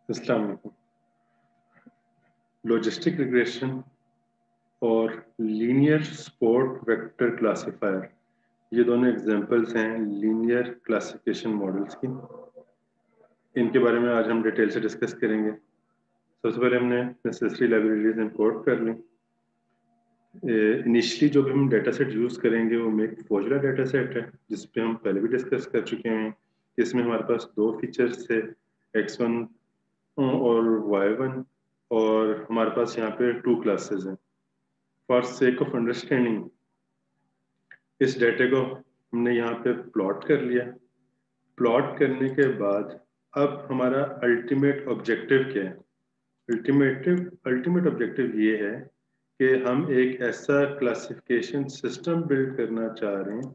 अस्सलाम वालेकुम। Logistic regression और लीनियर सपोर्ट वेक्टर क्लासिफायर, ये दोनों एग्जांपल्स हैं लीनियर क्लासिफिकेशन मॉडल्स की। इनके बारे में आज हम डिटेल से डिस्कस करेंगे। सबसे पहले हमने नेसेसरी लाइब्रेरीज इंपोर्ट कर ली। इनिशियली जो भी हम डाटा सेट यूज़ करेंगे वो मेक फोजुला डाटा सेट है, जिस पे हम पहले भी डिस्कस कर चुके हैं। इसमें हमारे पास दो फीचर्स थे, x1 और y1, और हमारे पास यहाँ पे टू क्लासेस हैं। फॉर सेक ऑफ अंडरस्टैंडिंग इस डाटा को हमने यहाँ पे प्लॉट कर लिया। प्लॉट करने के बाद अब हमारा अल्टीमेट ऑब्जेक्टिव क्या है? अल्टीमेट ऑब्जेक्टिव ये है कि हम एक ऐसा क्लासिफिकेशन सिस्टम बिल्ड करना चाह रहे हैं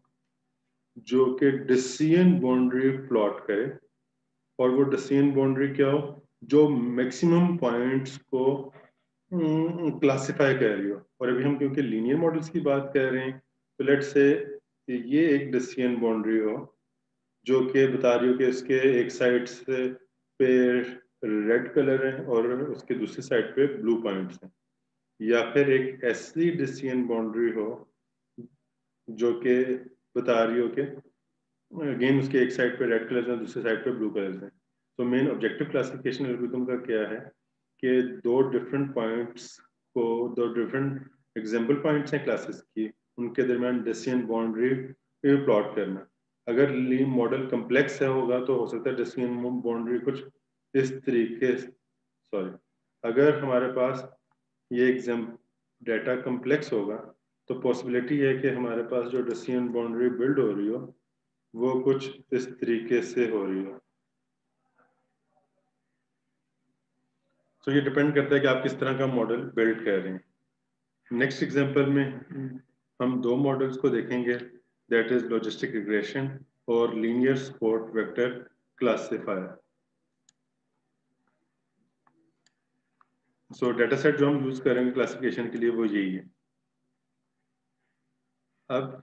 जो कि डिसीजन बाउंड्री प्लॉट करे, और वो डिसीजन बाउंड्री क्या हो, जो मैक्सिमम पॉइंट्स को क्लासिफाई कर रही हो। और अभी हम क्योंकि लीनियर मॉडल्स की बात कर रहे हैं, तो लेट्स से ये एक डिसीजन बाउंड्री हो जो कि बता रही हो कि इसके एक साइड से पे रेड कलर है और उसके दूसरी साइड पे ब्लू पॉइंट्स हैं। या फिर एक ऐसी डिसीजन बाउंड्री हो जो कि बता रही हो कि अगेन उसके एक साइड पे रेड कलर है, दूसरी साइड पे ब्लू कलर है। तो मेन ऑब्जेक्टिव क्लासिफिकेशन एल्गोरिथम का क्या है कि दो डिफरेंट पॉइंट्स को, दो डिफरेंट एग्जांपल पॉइंट्स हैं क्लासेस की, उनके दरमियान डिसीजन बाउंड्री प्लॉट करना। अगर लीन मॉडल कम्प्लेक्स है होगा तो हो सकता है डिसीजन बाउंड्री कुछ इस तरीके, सॉरी, अगर हमारे पास ये एग्जाम डाटा कम्प्लेक्स होगा तो पॉसिबिलिटी है कि हमारे पास जो डिसीजन बाउंड्री बिल्ड हो रही हो वो कुछ इस तरीके से हो रही हो। तो ये डिपेंड करता है कि आप किस तरह का मॉडल बिल्ड कर रहे हैं। नेक्स्ट एग्जांपल में हम दो मॉडल्स को देखेंगे, दैट इज लॉजिस्टिक रिग्रेशन और लीनियर सपोर्ट वेक्टर क्लासिफायर। सो डाटा सेट जो हम यूज करेंगे क्लासिफिकेशन के लिए वो यही है। अब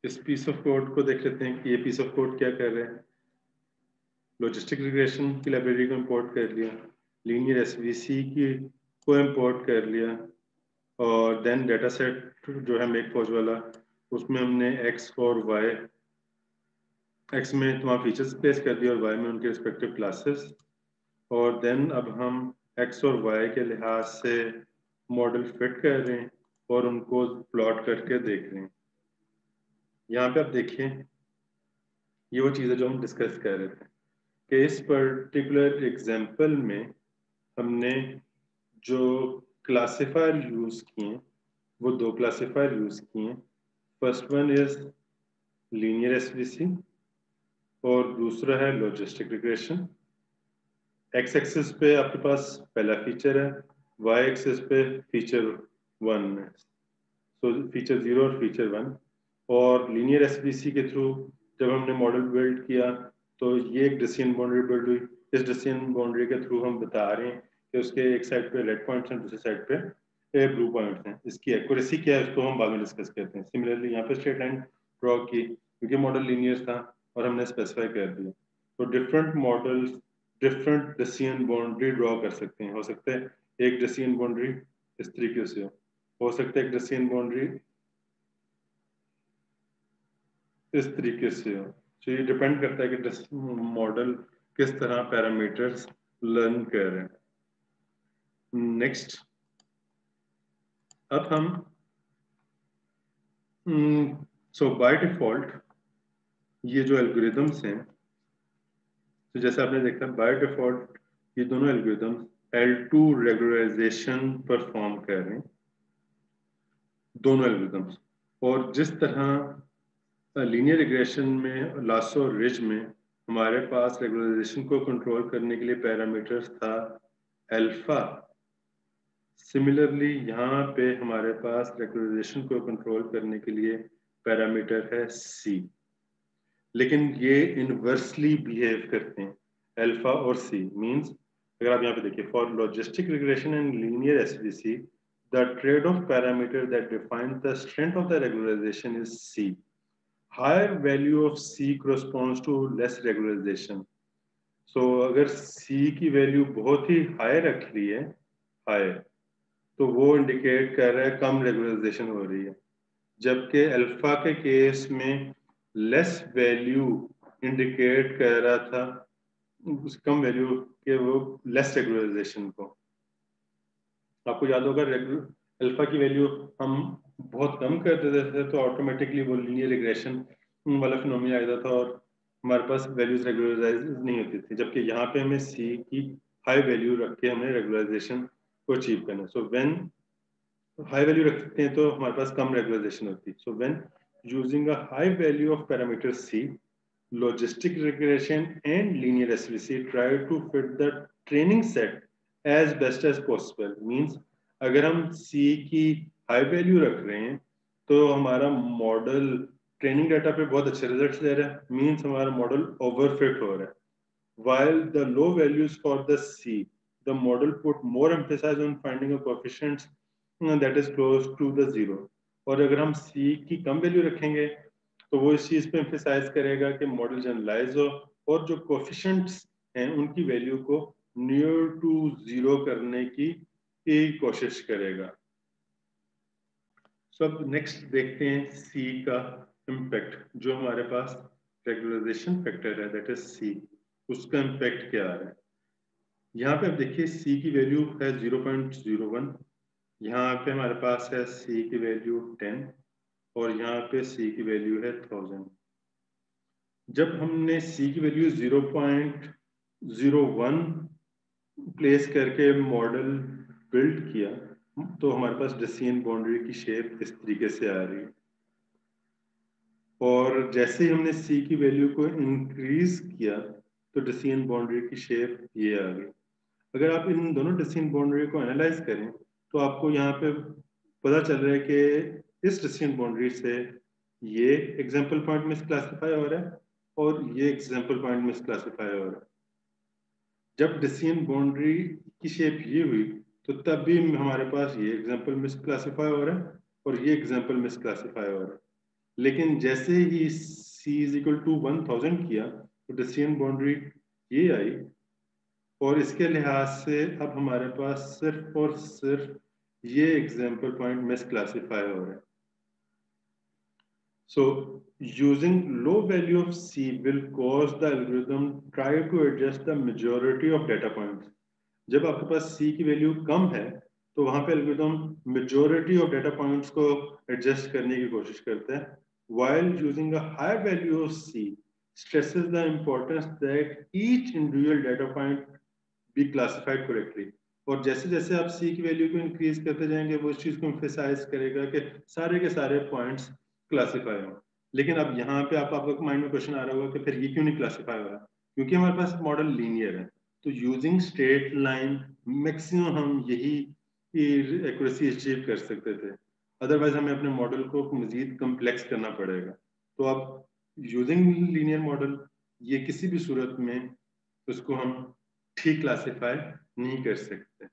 इस पीस ऑफ कोड को देख लेते हैं कि ये पीस ऑफ कोड क्या कर रहा है। लॉजिस्टिक रिग्रेशन की लाइब्रेरी को इंपोर्ट कर लिया, लीनियर एसवीसी की को इंपोर्ट कर लिया, और देन डाटा सेट जो है मेक फॉज वाला, उसमें हमने एक्स और वाई, एक्स में तमाम फीचर्स प्लेस कर दिए और वाई में उनके रिस्पेक्टिव क्लासेस। और देन अब हम एक्स और वाई के लिहाज से मॉडल फिट कर रहे हैं और उनको प्लॉट करके देख रहे हैं। यहाँ पे आप देखिए, ये वो चीज़ें जो हम डिस्कस कर रहे थे कि इस पर्टिकुलर एग्जाम्पल में हमने जो क्लासिफायर यूज किए हैं वो दो क्लासिफायर यूज किए हैं। First one is linear SVC और दूसरा है लॉजिस्टिक रिग्रेशन। एक्स एक्सिस पे आपके पास पहला फीचर है, Y axis pay feature one है, सो फीचर जीरो और फीचर वन। और लीनियर एसवीसी के थ्रू जब हमने मॉडल बिल्ड किया तो ये एक डिसीजन बाउंड्री बिल्ड हुई। इस डिसीजन बाउंड्री के थ्रू हम बता रहे हैं कि उसके एक साइड पे रेड पॉइंट्स हैं, दूसरी साइड पे ब्लू पॉइंट्स हैं। इसकी एक्यूरेसी क्या है उसको हम बाद में डिस्कस करते हैं। सिमिलरली यहाँ पे स्ट्रेट लाइन ड्रॉ की क्योंकि मॉडल लीनियर था और हमने स्पेसिफाई कर दिया। तो different models different decision boundary draw कर सकते हैं। हो सकता है एक डिसीजन बाउंड्री इस तरीके से हो सकता है एक डिसीजन बाउंड्री इस तरीके से हो। तो ये डिपेंड करता है कि मॉडल किस तरह पैरामीटर्स लर्न कर रहे हैं। नेक्स्ट, अब हम सो बाय डिफॉल्ट ये जो एल्गोरिदम्स हैं, तो जैसे आपने देखा बाय डिफॉल्ट ये दोनों एल्गोरिदम्स L2 रेगुलराइजेशन परफॉर्म कर रहे हैं, दोनों एल्गोरिदम्स। और जिस तरह लीनियर रिग्रेशन में लासो रिज में हमारे पास रेगुलराइजेशन को कंट्रोल करने के लिए पैरामीटर्स था अल्फा, सिमिलरली यहाँ पे हमारे पास रेगुलराइजेशन को कंट्रोल करने के लिए पैरामीटर है सी। लेकिन ये इनवर्सली बिहेव करते हैं, अल्फा और सी। मींस अगर आप यहाँ पे देखिए, for logistic regression and linear SVC the trade off parameter that define the strength of the regularization is C. Higher value of C corresponds to less regularization. So अगर C की value बहुत ही high रख ली है, high, तो वो indicate कर रहा है कम रेगुलराइजेशन हो रही है, जबकि अल्फा के केस में लेस वैल्यू इंडिकेट कर रहा था उस कम वैल्यू के वो लेस रेगुलराइजेशन को। आपको याद होगा अल्फा की वैल्यू हम बहुत कम कर देते थे तो ऑटोमेटिकली वो लीनियर रिग्रेशन वाला फिनोमिना आ जाता था और हमारे पास वैल्यूज रेगुलराइज नहीं होती थी, जबकि यहाँ पे हमें सी की हाई वैल्यू रख के हमें रेगुलराइजेशन को अचीव करना है। सो व्हेन हाई वैल्यू रखते हैं तो हमारे पास कम रेगुलराइजेशन होती है। So when using a high value of parameter C, logistic regression and linear SVC try to fit the training set as best as possible। Means अगर हम C की high value रख रहे हैं तो हमारा मॉडल ट्रेनिंग डाटा पे बहुत अच्छे रिजल्ट्स दे रहा है, मीन्स हमारा मॉडल ओवरफिट हो रहा है। While the low values for the C, the model put more emphasis on finding a coefficient that is close to the zero। और अगर हम C की कम वैल्यू रखेंगे तो वो इस चीज पे एम्फेसाइज करेगा कि मॉडल जनरलाइज हो और जो कोफिशिएंट्स हैं उनकी वैल्यू को नियर टू जीरो करने की कोशिश करेगा। सो अब नेक्स्ट देखते हैं सी का इम्पैक्ट, जो हमारे पास रेगुलराइजेशन फैक्टर है दैट इज सी, उसका इम्पैक्ट क्या आ रहा है। यहाँ पे अब देखिए सी की वैल्यू है 0.01, यहाँ पे हमारे पास है सी की वैल्यू 10 और यहाँ पे सी की वैल्यू है 1000। जब हमने सी की वैल्यू 0.01 प्लेस करके मॉडल बिल्ड किया तो हमारे पास डिसीजन बाउंड्री की शेप इस तरीके से आ रही है, और जैसे ही हमने सी की वैल्यू को इंक्रीज किया तो डिसीजन बाउंड्री की शेप ये आ गई। अगर आप इन दोनों डिसीजन बाउंड्री को एनालाइज करें तो आपको यहाँ पे पता चल रहा है कि इस डिसीजन बाउंड्री से ये एग्जाम्पल पॉइंट मिस क्लासीफाई हो रहा है और ये एग्जाम्पल पॉइंट मिस क्लासीफाई हो रहा है। जब डिसीजन बाउंड्री की शेप ये हुई तो तब भी हमारे पास ये एग्जाम्पल मिस क्लासीफाई हो रहा है और ये एग्जाम्पल मिस क्लासीफाई हो रहा है। लेकिन जैसे ही c इज इक्वल टू 1000 किया तो डिसीजन बाउंड्री ये आई और इसके लिहाज से अब हमारे पास सिर्फ और सिर्फ ये एग्जाम्पल पॉइंट मिस क्लासीफाई हो रहा है। So using low value of C will cause the algorithm try to adjust the majority of data points। जब आपके पास C की वैल्यू कम है तो वहां पे algorithm majority of data points को adjust करने की कोशिश करता है, while using a high value of C stresses the importance that each individual data point be classified correctly। और जैसे जैसे आप C की वैल्यू को इंक्रीज करते जाएंगे वो इस चीज को एम्फेसाइज करेगा कि सारे के सारे पॉइंट्स क्लासीफाई हो। लेकिन अब यहाँ पे आपका माइंड में क्वेश्चन आ रहा होगा कि फिर ये क्यों नहीं क्लासीफाई हो रहा, क्योंकि हमारे पास मॉडल लीनियर है। तो यूजिंग स्ट्रेट लाइन मैक्सिमम हम यही एक्यूरेसी अचीव कर सकते थे, अदरवाइज हमें अपने मॉडल को मजीद कम्प्लेक्स करना पड़ेगा। तो अब यूजिंग लीनियर मॉडल ये किसी भी सूरत में उसको हम ठीक क्लासीफाई नहीं कर सकते।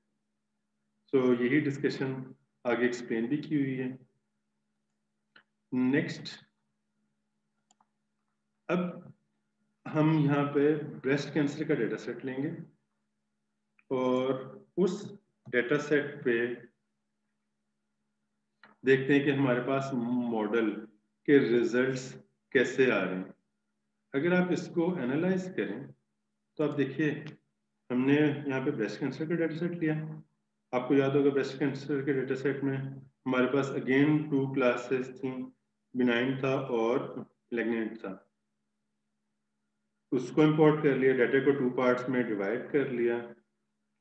सो यही डिस्कशन आगे एक्सप्लेन भी की हुई है। नेक्स्ट अब हम यहाँ पे ब्रेस्ट कैंसर का डेटा सेट लेंगे और उस डेटा सेट पे देखते हैं कि हमारे पास मॉडल के रिजल्ट्स कैसे आ रहे हैं। अगर आप इसको एनालाइज करें तो आप देखिए हमने यहाँ पे ब्रेस्ट कैंसर का डेटा सेट लिया। आपको याद होगा ब्रेस्ट कैंसर के डेटा सेट में हमारे पास अगेन 2 क्लासेस थी, बिनाइन था और मैलिग्नेंट था। उसको इंपोर्ट कर लिया, डाटा को 2 पार्ट्स में डिवाइड कर लिया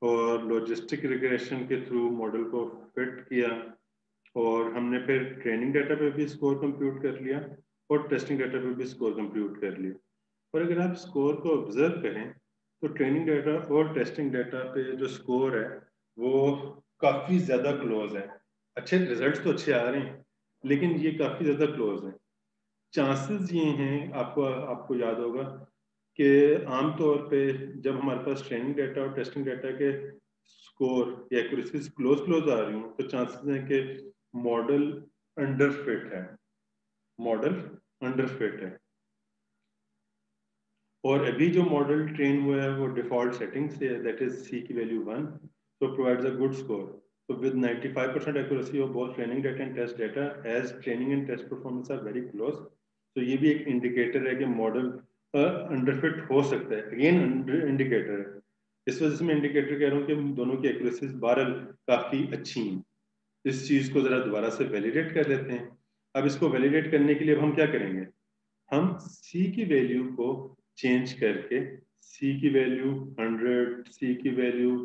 और लॉजिस्टिक रिग्रेशन के थ्रू मॉडल को फिट किया और हमने फिर ट्रेनिंग डाटा पे भी स्कोर कंप्यूट कर लिया और टेस्टिंग डाटा पे भी स्कोर कंप्यूट कर लिया। और अगर आप स्कोर को ऑब्जर्व करें तो ट्रेनिंग डाटा और टेस्टिंग डाटा पे जो स्कोर है वो काफ़ी ज़्यादा क्लोज है। अच्छे रिजल्ट्स तो अच्छे आ रहे हैं लेकिन ये काफ़ी ज़्यादा क्लोज है। चांसेस ये हैं, आपको आपको याद होगा कि आमतौर पे जब हमारे पास ट्रेनिंग डाटा और टेस्टिंग डाटा के स्कोर या एक्यूरेसी क्लोज क्लोज आ रही हूँ तो चांसेस हैं कि मॉडल अंडर फिट है, मॉडल अंडर फिट है। और अभी जो मॉडल ट्रेन हुआ है वो डिफॉल्ट सेटिंग से है, दैट इज सी की value 1, so provides a good score. So with 95% accuracy of both training data and test data, as training and test performance are very close, तो ये भी एक इंडिकेटर है कि मॉडल अंडरफिट हो सकता है. अगेन इंडिकेटर है, इस वजह से मैं इंडिकेटर कह रहा हूँ कि दोनों की एक्यूरेसीज बहरहाल काफी अच्छी हैं. इस चीज को जरा दोबारा से वैलिडेट कर लेते हैं. अब इसको वैलिडेट करने के लिए अब हम क्या करेंगे, हम C की वैल्यू को चेंज करके C की वैल्यू 100, C की वैल्यू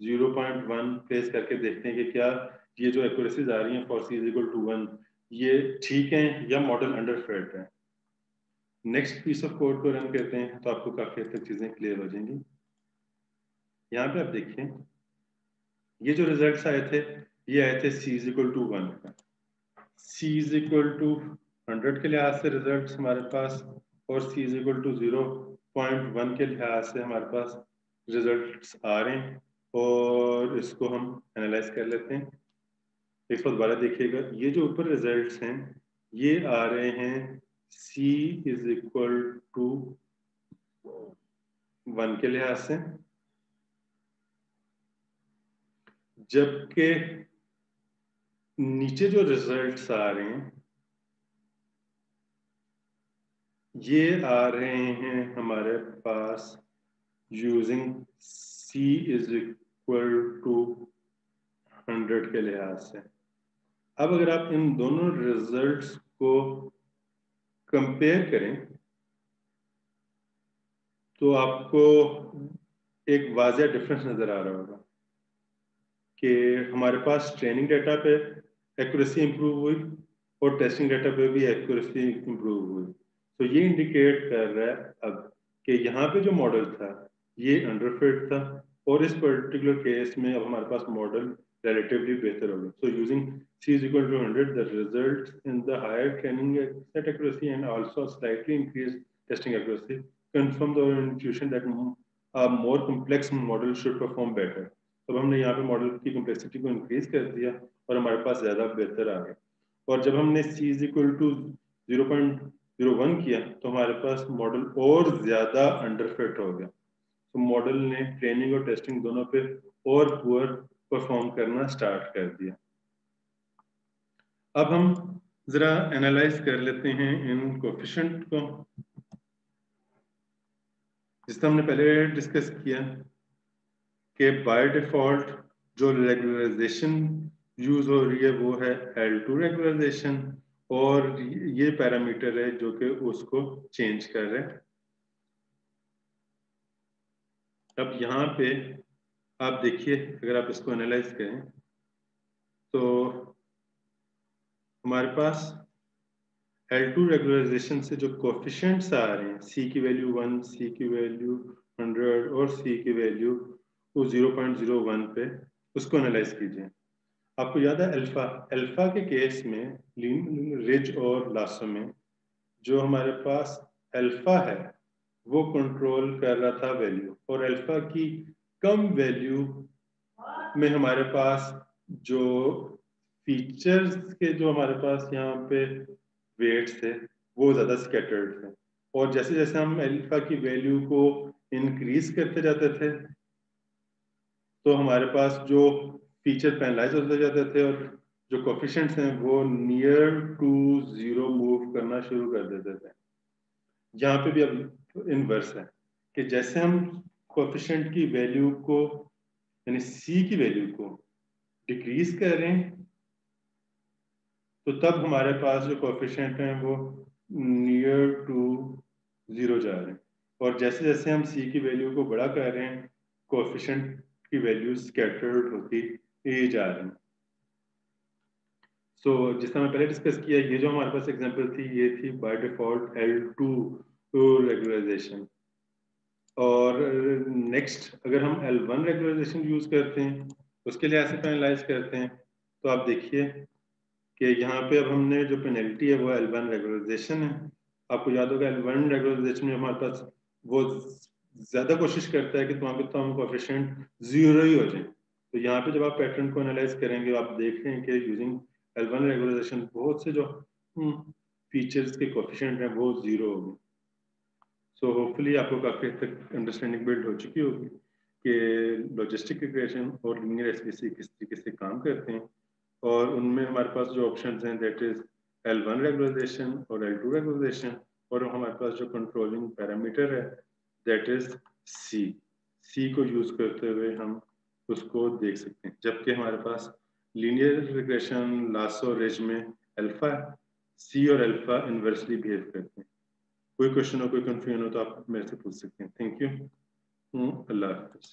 0.1 प्लेस करके देखते हैं कि क्या ये जो एक्यूरेसीज आ रही हैं for C is equal to 1 ये ठीक है या मॉडल अंडरफिट है. नेक्स्ट पीस ऑफ कोड को रन करते हैं तो आपको काफी हद तक चीजें क्लियर हो जाएंगी. यहाँ पे आप देखिए ये जो रिजल्ट्स आए थे ये आए थे C is equal to 1, C is equal to 100 के लिहाज से रिजल्ट्स हमारे पास और C इज इक्वल टू 0.1 के लिहाज से हमारे पास रिजल्ट्स आ रहे हैं. और इसको हम एनालाइज कर लेते हैं. एक बार दोबारा देखिएगा, ये जो ऊपर रिजल्ट्स हैं ये आ रहे हैं C इज इक्वल टू 1 के लिहाज से, जबकि नीचे जो रिजल्ट्स आ रहे हैं ये आ रहे हैं हमारे पास using C is equal to 100 के लिहाज से. अब अगर आप इन दोनों रिजल्ट्स को कंपेयर करें तो आपको एक वाज़ह डिफरेंस नजर आ रहा होगा कि हमारे पास ट्रेनिंग डेटा पे एक्यूरेसी इंप्रूव हुई और टेस्टिंग डेटा पे भी एक्यूरेसी इंप्रूव हुई. तो ये इंडिकेट कर रहा है अब कि यहाँ पे जो मॉडल था ये अंडरफिट था और इस पर्टिकुलर केस में अब हमारे पास मॉडल relatively better होगा. So using C is equal to 100, the results in the higher training set accuracy and also slightly increased testing accuracy confirm the intuition that a more complex model should perform better. अब हमने यहाँ पे model की complexity को increase कर दिया और हमारे पास ज्यादा बेहतर आ गया. और जब हमने C is equal to 0.01 किया तो हमारे पास मॉडल और ज्यादा अंडरफिट हो गया. तो मॉडल ने ट्रेनिंग और टेस्टिंग दोनों पे और पुअर परफॉर्म करना स्टार्ट कर दिया. अब हम जरा एनालाइज कर लेते हैं इन कोएफिशिएंट को, जिसका हमने पहले डिस्कस किया कि बाय डिफॉल्ट जो रेगुलराइजेशन यूज हो रही है वो है L2 रेगुलराइजेशन और ये पैरामीटर है जो कि उसको चेंज कर रहे हैं. अब यहाँ पे आप देखिए अगर आप इसको एनालाइज करें तो हमारे पास L2 रेगुलराइजेशन से जो कोएफिशिएंट्स आ रहे हैं C की वैल्यू 1, C की वैल्यू 100 और C की वैल्यू 0.01 पे उसको एनालाइज कीजिए. आपको याद है अल्फा के केस में रिज और लासो में जो हमारे पास अल्फा है वो कंट्रोल कर रहा था वैल्यू और अल्फा की कम वैल्यू में हमारे पास जो फीचर्स के जो हमारे पास यहाँ पे वेट्स थे वो ज्यादा स्कैटर्ड थे. और जैसे जैसे हम अल्फा की वैल्यू को इंक्रीज करते जाते थे तो हमारे पास जो फीचर पेनलाइज होते जाते थे और जो कोफिशिएंट्स हैं वो नियर टू जीरो मूव करना शुरू कर देते थे. यहाँ पे भी अब इनवर्स है कि जैसे हम कोफिशिएंट की वैल्यू को यानी C की वैल्यू को डिक्रीज कर रहे हैं तो तब हमारे पास जो कोफिशिएंट हैं वो नियर टू जीरो जा रहे हैं. और जैसे जैसे हम C की वैल्यू को बड़ा कर रहे हैं कोफिशिएंट की वैल्यू स्कैटर्ड होती जा रही है. सो जिस तरह पहले डिस्कस किया ये जो हमारे पास एग्जांपल थी ये थी बाय डिफॉल्ट L2 रेगुलराइजेशन. और नेक्स्ट अगर हम L1 रेगुलराइजेशन यूज करते हैं उसके लिए ऐसे पेनलाइज करते हैं तो आप देखिए कि यहाँ पे अब हमने जो पेनल्टी है वो L1 रेगुलराइजेशन है. आपको याद होगा L1 रेगुलराइजेशन में हमारे पास वो ज्यादा कोशिश करता है कि वहाँ पे तो हम कोएफिशिएंट जीरो ही हो जाए. तो यहाँ पे जब आप पैटर्न को एनालाइज करेंगे आप देख रहे हैं कि यूजिंग L1 रेगुलराइजेशन बहुत से जो फीचर्स के कोएफिशिएंट हैं वो जीरो हो गए. सो होपफुली आपको काफ़ी हद तक अंडरस्टैंडिंग बिल्ड हो चुकी होगी कि लॉजिस्टिक रिग्रेशन और लीनियर एसवीसी किस तरीके से काम करते हैं, और उनमें हमारे पास जो ऑप्शंस हैं दैट इज L1 रेगुलराइजेशन और L2 रेगुलराइजेशन, और हमारे पास जो कंट्रोलिंग पैरामीटर है दैट इज सी को यूज करते हुए हम उसको देख सकते हैं, जबकि हमारे पास लीनियर रिग्रेशन लासो रिज में अल्फा सी और अल्फा इनवर्सली बिहेव करते हैं। कोई क्वेश्चन हो, कोई कंफ्यूजन हो तो आप मेरे से पूछ सकते हैं। Thank you. अल्लाह हाफिज़।